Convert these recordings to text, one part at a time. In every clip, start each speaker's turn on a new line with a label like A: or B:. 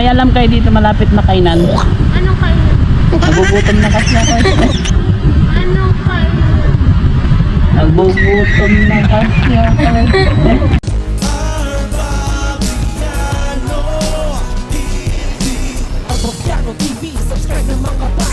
A: may alam kayo dito malapit na kainan?
B: Anong kainan?
A: Nagugutom na kasi ako.
B: Anong kainan?
A: Nagugutom na kasi ako.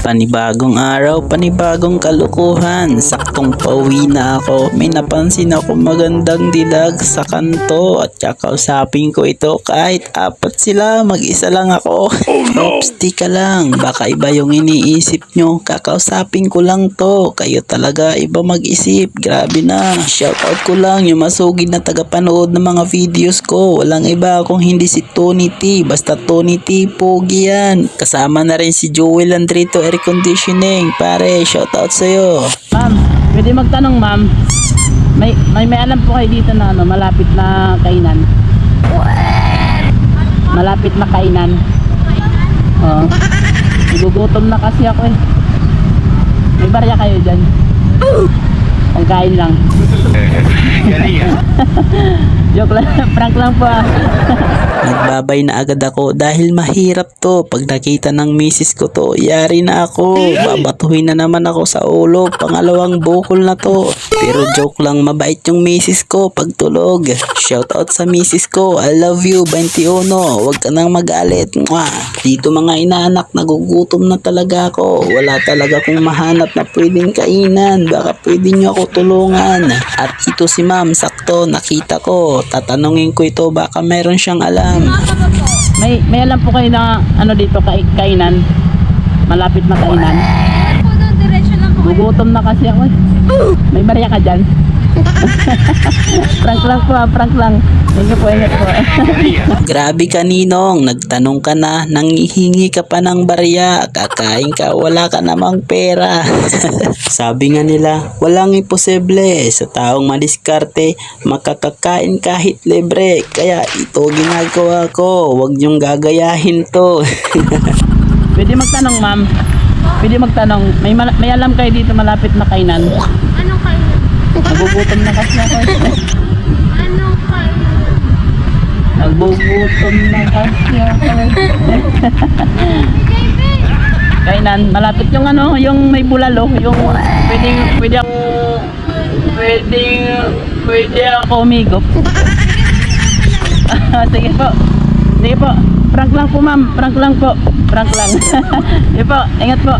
A: Panibagong araw, panibagong kalukuhan. Saktong pauwi na ako. May napansin ako magandang dilag sa kanto at kakausapin ko ito kahit apat sila, mag-isa lang ako. Oops, di ka lang. Baka iba yung iniisip nyo. Kakausapin ko lang to. Kayo talaga iba mag-isip. Grabe na. Shoutout ko lang yung masugid na tagapanood ng mga videos ko. Walang iba kung hindi si Tony T. Basta Tony T, pogi yan. Kasama na rin si Joel Andrito Air Conditioning. Pare, shoutout sa'yo. Ma'am, pwede magtanong ma'am. May alam po kayo dito na ano, malapit na kainan? Malapit na kainan. Oo. Nagugutom na kasi ako eh. May barya kayo dyan? Ang kain lang. Joke lang, prank lang po ah. Nagbabay na agad ako dahil mahirap to. Pag nakita ng misis ko to, yari na ako. Babatuhin na naman ako sa ulo. Pangalawang bukol na to. Pero joke lang, mabait yung misis ko pag tulog. Shoutout sa misis ko. I love you, 21. Huwag ka nang magalit. Mwah. Dito mga inaanak, nagugutom na talaga ako. Wala talaga akong mahanap na pwedeng kainan. Baka pwede nyo ako tulungan. At ito si ma'am, sakto, nakita ko. Tatanungin ko ito, baka meron siyang alam. May alam po kayo na ano dito, kainan? Malapit na kainan?
B: Diretso lang po.
A: Gugutom na kasi ako eh. May barya ka dyan? Prank lang po, prank lang. Ingat po, ingat po. Grabe ka Ninong, nagtanong ka na, nanghihingi ka pa ng barya, kakain ka, wala ka namang pera. Sabi nga nila, walang imposible sa taong madiskarte, makakakain kahit libre. Kaya ito ginagawa ko, huwag niyong gagayahin to. Pwede magtanong ma'am, pwede magtanong, may alam kayo dito malapit na kainan?
B: Anong kainan?
A: Nagugutom na kasi ako.
B: Anong kainan?
A: Nagugutom na kasi ako. Kainan, malapit yung ano, yung may bulalo, yung pwede ako umigop. Sige po. Sige po. Prank lang po ma'am, prank lang po. Prank lang. Sige po, ingat po.